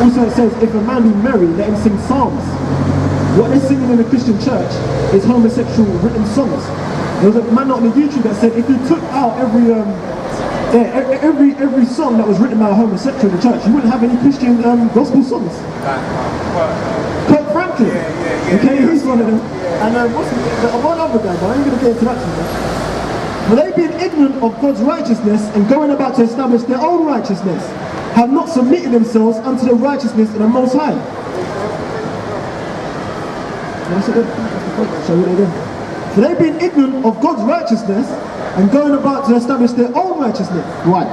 Also it says, if a man be merry, let him sing psalms. What they're singing in the Christian church is homosexual written songs. There was a man on the YouTube that said if you took out every song that was written by a homosexual in the church, you wouldn't have any Christian gospel songs. Kirk Franklin. Okay, he's one of them. And what's one other guy, but I ain't going to get into that too much. But they being ignorant of God's righteousness and going about to establish their own righteousness, have not submitted themselves unto the righteousness of the Most High. That's it. So what they do? So they being ignorant of God's righteousness and going about to establish their own righteousness. Right.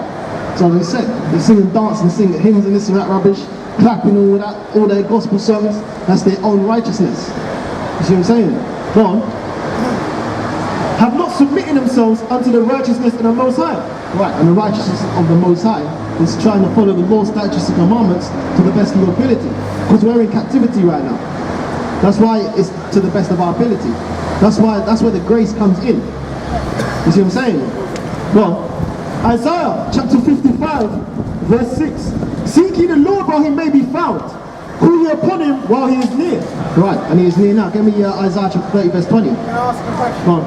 So they said, they're singing, dancing, singing hymns and this and that rubbish, clapping all that, all their gospel songs. That's their own righteousness. You see what I'm saying? Go on. Have not submitted themselves unto the righteousness of the Most High. Right, and the righteousness of the Most High is trying to follow the law, statutes and commandments to the best of your ability. Because we're in captivity right now. That's why it's to the best of our ability. That's where the grace comes in. You see what I'm saying? Well, Isaiah chapter 55 verse 6. Seek ye the Lord while he may be found. Call ye upon him while he is near. Right, and he is near now. Give me Isaiah chapter 30 verse 20. Can I ask a question? Go on.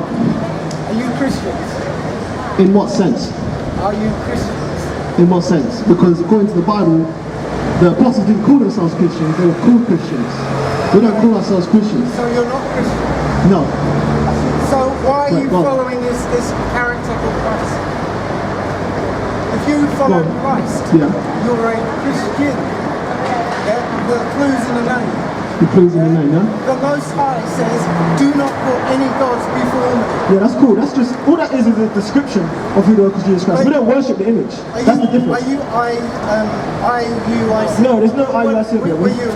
Are you Christians? In what sense? Are you Christians? In what sense? Because according to the Bible, the apostles didn't call themselves Christians, they were called Christians. We don't call ourselves Christians. So you're not Christian? No. So why are you Go on. following this character called Christ? If you follow Christ, Yeah. you're a Christian. Yeah? The clue's in the name. The clues in the name, yeah? The Most High says, do not put any gods before me. Yeah, that's cool. That's just, all that is a description of who the Lord Jesus Christ. We don't worship the image. That's the difference. Are you IUIC? No, there's no IUIC here. What are you?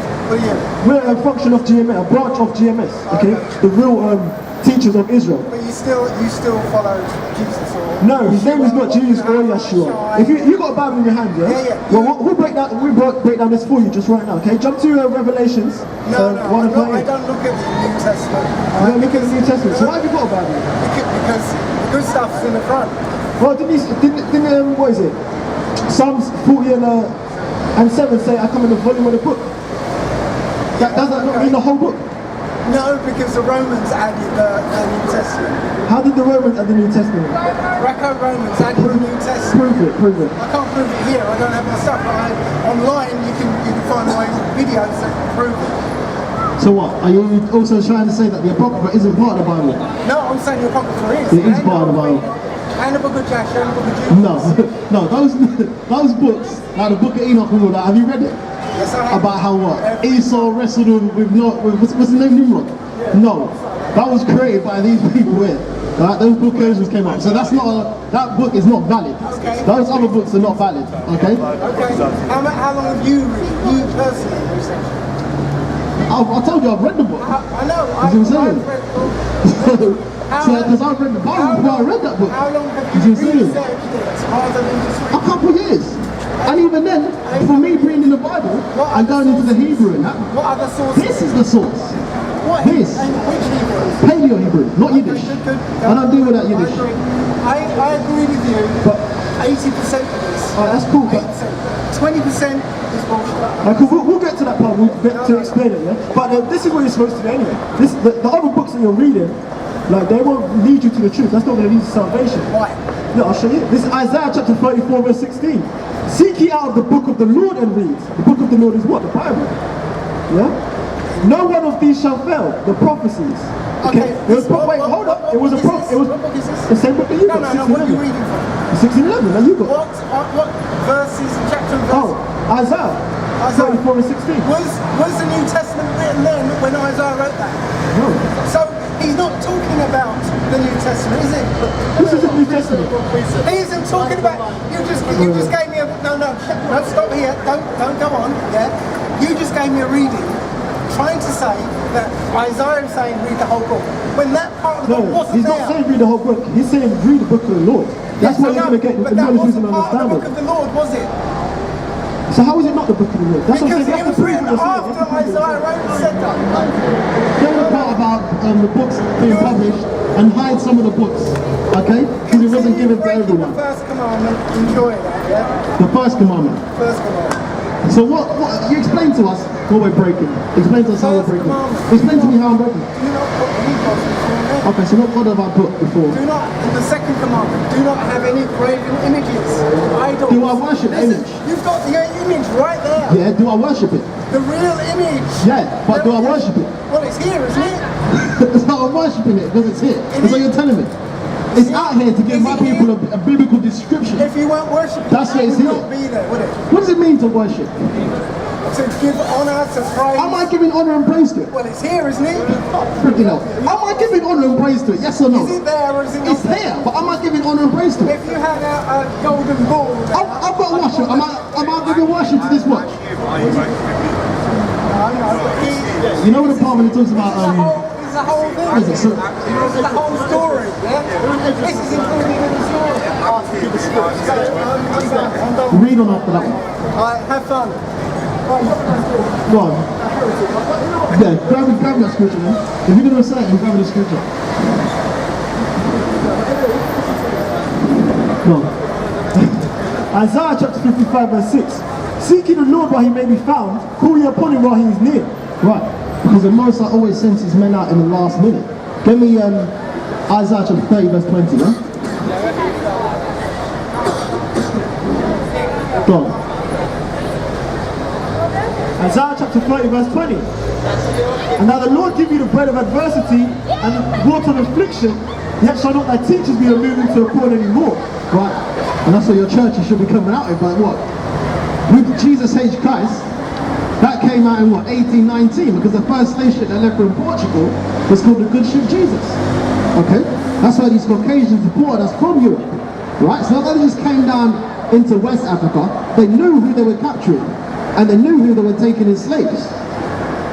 We're a function of GMS, a branch of GMS, okay? The real teachers of Israel. But you still follow Jesus or... No, his name is not Jesus or Yahawah. If you got a Bible in your hand, yeah? Yeah. Well, we'll break down this for you just right now, okay? Jump to Revelations. No, I don't look at the New Testament. You don't look at the New Testament. So why have you got a Bible? Because the good stuff's in the front. Well, didn't what is it? Psalms 40 and 7 say, I come in the volume of the book. Does that not mean the whole book? No, because the Romans added the New Testament. How did the Romans add the New Testament? Greco-Romans added the New Testament. Prove it. I can't prove it here, I don't have my stuff, but online you can find my videos that prove it. So what? Are you also trying to say that the Apocrypha isn't part of the Bible? No, I'm saying the Apocrypha is. It is part of the Bible. And the Book of Joshua and the Book of Jude. No, those books, like the Book of Enoch and all that, have you read it? Yes, I have. About how what? Esau wrestled with what's his name, Nimrod? Yeah. No, that was created by these people here. Right? Those books came up. So that's not that book is not valid. Okay. Those other books are not valid. Okay? Okay. How long have you personally researched? I told you I've read the book. I know. I've read the book. Because I've read the Bible before I read that book. How long have you researched it? A couple of years. And even then, for me reading the Bible and going into the Hebrew and that, what other sources? this is the source. What? This. And which Hebrew? Paleo Hebrew, not Yiddish. Good. I don't deal with that Yiddish. I agree with you, but 80% of this. That's cool. 20% is bullshit. We'll get to that part. We'll get to explain it, yeah? But this is what you're supposed to do anyway. The other books that you're reading, like, they won't lead you to the truth. That's not going to lead to salvation. Why? Yeah, I'll show you. This is Isaiah chapter 34 verse 16. Seek ye out of the book of the Lord and read. The book of the Lord is what? The Bible. Yeah? No one of these shall fail. The prophecies. Okay. Wait, hold up. It was a prophet. It was what book is this? the same book that you got. No, what are you reading from? 1611. Now you got. What verses, chapter and verse? Oh, Isaiah 34 and 16. Was the New Testament written then when Isaiah wrote that? No. So he's not talking about the New Testament, is it? This is the New Testament. He isn't talking about. You just gave me a no. Stop here. Don't go on. Yeah. You just gave me a reading, trying to say that Isaiah is saying read the whole book when that part of the book wasn't he's there. not saying read the whole book. He's saying read the book of the Lord. That's what you're going to get. But that wasn't part of the book of the Lord, was it? So how is it not the book of the Lord? That's Because what I'm saying. it was written after Isaiah wrote and said that. There was part about the books being published and hide some of the books, okay? Because it wasn't given to everyone. The first commandment, enjoy that, yeah? The first commandment. First commandment. So what you explain to us what we're breaking. Explain to us how we're breaking. Explain to me how I'm breaking. Do not put any gods before me. Okay, so what God have I put before? Do not, and the second commandment, do not have any graven images, idols. Do I worship the image? You've got the image right there. Yeah, do I worship it? The real image. Yeah, but do I worship it? Well, it's here, isn't it? So I'm worshipping it because it's here. That's what you're telling me. It's out here to give my people a biblical description. If you weren't worshipping, That's what it's it here. would not be there, would it? What does it mean to worship? To give honour, to praise. Am I giving honor and praise to it? Well, it's here, isn't it? Freaking hell. Am I giving honor and praise to it? Yes or no? Is it there or is it not It's there? here, but am I giving honor and praise to it? If you had a golden ball there, I've got worship. Am I giving worship to this watch? You know what the Bible talks about? it's the whole thing. What is it? So, It's the whole story, yeah? This is included in the story. read on after that one. Alright, have fun. Go on. Yeah, grab that scripture, man. If you're going to recite it, grab the scripture. Go on. Isaiah chapter 55 verse 6. Seek ye the Lord while he may be found, call ye upon him while he is near. Right. Because the Most High always sends his men out in the last minute. Give me Isaiah chapter 30 verse 20, yeah? Go on. Isaiah chapter 30 verse 20. And now the Lord give you the bread of adversity and the water of affliction, yet shall not thy teachers be removed into a corner anymore. Right. And that's what your churches should be coming out with, but what? With Jesus H. Christ, that came out in what, 1819, because the first slave ship that left from Portugal was called the Good Ship Jesus. Okay? That's why these Caucasians deported us from Europe. Right? So not only just came down into West Africa, they knew who they were capturing, and they knew who they were taking as slaves.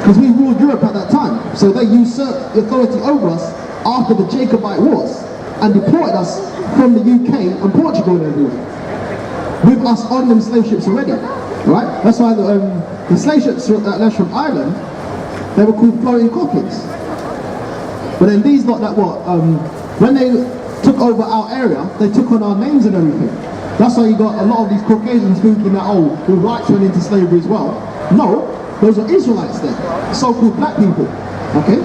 Because we ruled Europe at that time. So they usurped the authority over us after the Jacobite Wars, and deported us from the UK and Portugal and everywhere, with us on them slave ships already. Right? That's why the slave ships that left from Ireland, they were called floating coffins. But then these lot that when they took over our area, they took on our names and everything. That's why you got a lot of these Caucasians thinking that, oh, the whites went into slavery as well. No, those are Israelites there, so-called black people. Okay?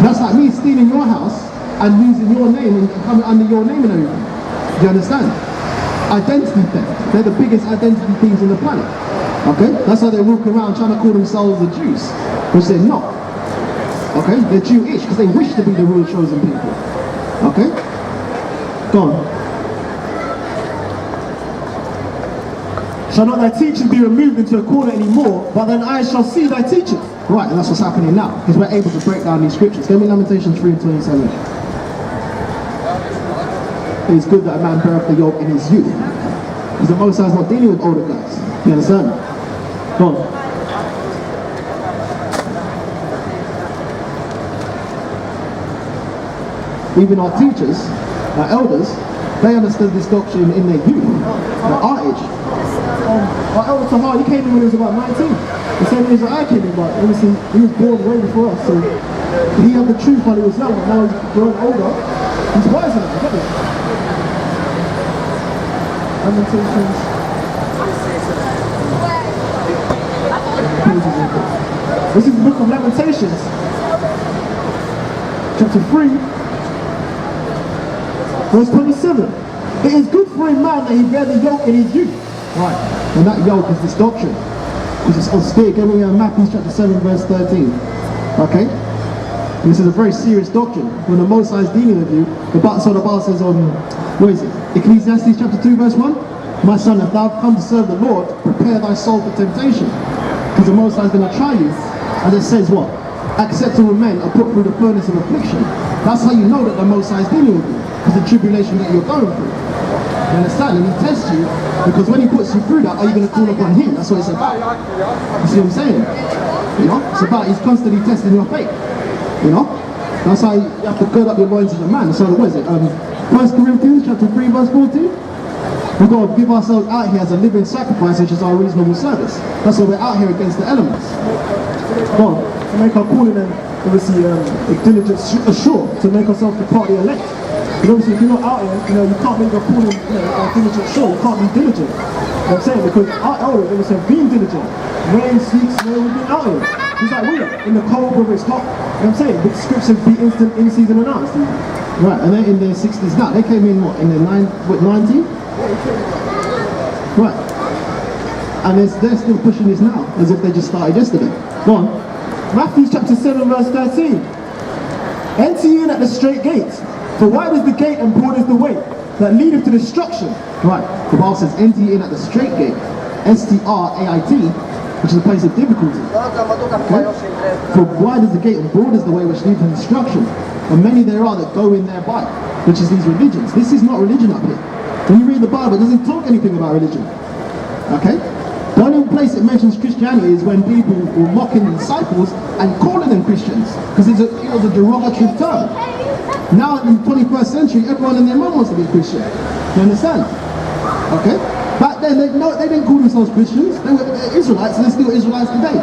That's like me stealing your house and using your name and coming under your name and everything. Do you understand? Identity theft. They're the biggest identity thieves on the planet. Okay? That's why they walk around trying to call themselves the Jews, which they're not. Okay? They're Jewish because they wish to be the real chosen people. Okay? Go on. Shall not thy teachers be removed into a corner anymore, but then I shall see thy teachers. Right, and that's what's happening now, because we're able to break down these scriptures. Give me Lamentations 3:27. It is good that a man beareth the yoke in his youth. Because the Most High is not dealing with older guys. You understand? Go on. Even our teachers, our elders, they understood this doctrine in their youth, at our age. Our elder Tahar, he came in when he was about 19. The same age that I came in, but obviously he was born way before us, so he had the truth while he was young, but now he's grown older. He's wiser now, isn't he? Lamentations. This is the book of Lamentations, chapter 3, verse 27. It is good for a man that he bear the yoke in his youth. Right, and that yoke is this doctrine. Because it's austere. Give me Matthew chapter 7 verse 13. Okay? And this is a very serious doctrine. When the Most High is dealing with you, the Bible says on, where is it? Ecclesiastes chapter 2 verse 1. My son, if thou come to serve the Lord, prepare thy soul for temptation. Because the Most High is going to try you. And it says what? Acceptable men are put through the furnace of affliction. That's how you know that the Most High is dealing with you. Because the tribulation that you're going through. You understand? And he tests you, because when he puts you through that, are you going to call upon him? That's what it's about. You see what I'm saying? You know? It's about, he's constantly testing your faith. You know? That's how you have to gird up your loins as a man. So what is it? 1 Corinthians chapter 3 verse 14. We've got to give ourselves out here as a living sacrifice, which is our reasonable service. That's why we're out here against the elements. Go on, to make our calling and obviously diligence assured, to make ourselves the party elect. And obviously, if you're not out here, you can't make your calling, diligent sure. You can't be diligent. You know what I'm saying? Because our elders, they said, being diligent. Rain, sleet, snow, we've been out here. It's like we are. In the cold, whether it's hot. You know what I'm saying? But the scriptures be instant, in season and out. Right, and they're in their 60s now. They came in, what, in their 90? Right. And they're still pushing this now, as if they just started yesterday. Go on. Matthew chapter 7 verse 13. Enter ye in at the straight gate, for wide is the gate and broad is the way that leadeth to destruction. Right, the Bible says enter ye in at the straight gate, S-T-R-A-I-T, which is a place of difficulty. Okay? For wide is the gate and broad is the way which leads to destruction. And many there are that go in thereby, which is these religions. This is not religion up here. When you read the Bible, it doesn't talk anything about religion. Okay? The only place it mentions Christianity is when people were mocking the disciples and calling them Christians, because it was a derogatory term. Now in the 21st century, everyone and their mum wants to be a Christian. You understand? Okay? Back then, they didn't call themselves Christians. They were Israelites, and they're still Israelites today.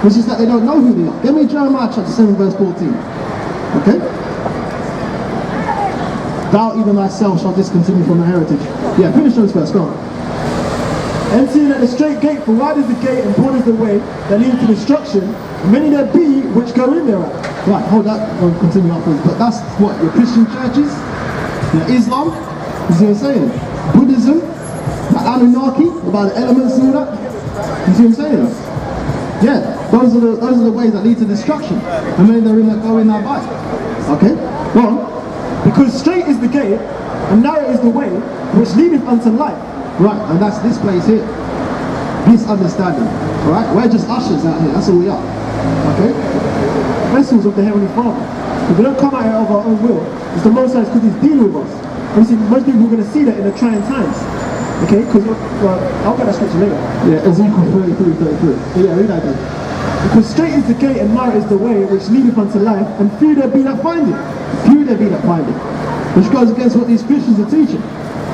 It's just that they don't know who they are. Give me Jeremiah chapter 7 verse 14. Okay? Thou even thyself shall discontinue from the heritage. Yeah, finish those first, go on. Enter in at the straight gate, for wide is the gate and broad is the way that leads to destruction, and many there be which go in thereat. Right, hold that, we'll continue afterwards. But that's what your Christian churches, your Islam, you see what I'm saying? Buddhism, the Anunnaki, about the elements and all that. You see what I'm saying? Yeah, those are the ways that lead to destruction. And many they're in that go in that by. Okay? Go on. Because straight is the gate, and narrow is the way which leadeth unto life. Right, and that's this place here. This understanding. Alright? We're just ushers out here, that's all we are. Okay? Vessels of the Heavenly Father. If we don't come out here of our own will, it's the Most High because He's dealing with us. Obviously, most people are going to see that in the trying times. Okay? Because, I'll get that scripture later. Yeah, Ezekiel 33. Yeah, read that again. Because straight is the gate and narrow is the way which leadeth unto life, and few there be that find it. Few there be that find it. Which goes against what these Christians are teaching.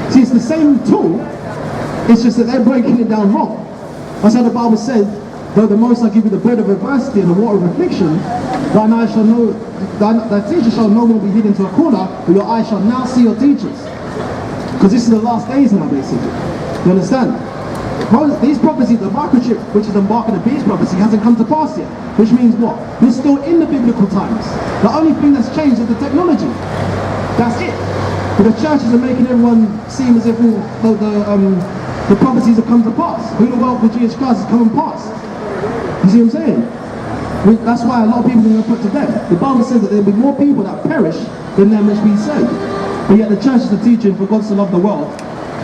See, it's the same tool, it's just that they're breaking it down wrong. That's how the Bible says, though the Most High give you the bread of adversity and the water of affliction, thine eye shall know, thy teacher shall no more be hid into a corner, but your eye shall now see your teachers. Because this is the last days now, basically. You understand? These prophecies, the microchip, which is embarking the beast prophecy, hasn't come to pass yet. Which means what? We're still in the biblical times. The only thing that's changed is the technology. That's it. But the churches are making everyone seem as if the prophecies have come to pass. Who the world for Jesus Christ has come and passed. You see what I'm saying? That's why a lot of people are going to put to death. The Bible says that there will be more people that perish than them which be saved. But yet the churches are teaching for God to love the world.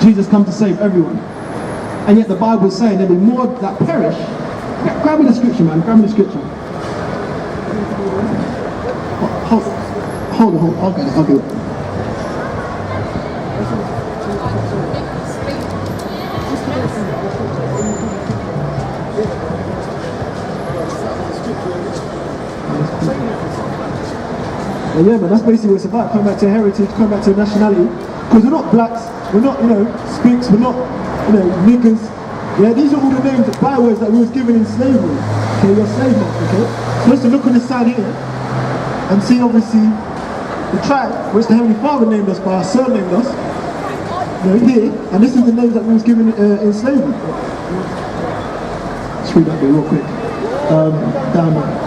Jesus come to save everyone. And yet the Bible is saying there will be more that perish. Yeah, grab me the scripture, man. Grab me the scripture. Hold on. I'll get it. Yeah, man, that's basically what it's about. Come back to heritage, come back to nationality. Because we're not blacks, we're not, Spinks, we're not, niggers. Yeah, these are all the names, bywords that we was given in slavery. Okay, you're slave master, okay? Supposed to look on this side here and see, obviously, the tribe, which the Heavenly Father named us by, our son named us. Here, and this is the names that we was given in slavery. Let's read that bit real quick. Down there.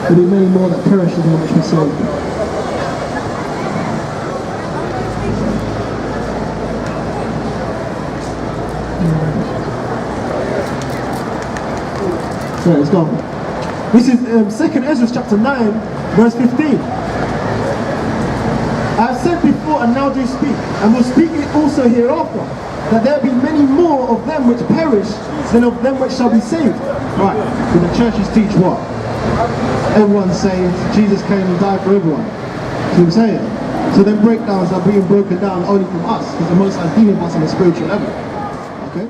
There will be many more that perish than which we saved. So it's gone. This is 2nd Ezra chapter 9, verse 15. I have said before and now do speak, and will speak it also hereafter, that there be many more of them which perish than of them which shall be saved. Right, so the churches teach what? Everyone's saved, Jesus came and died for everyone. See what I'm saying? So then breakdowns are being broken down only from us, because the Most High is dealing with us on a spiritual level. Okay?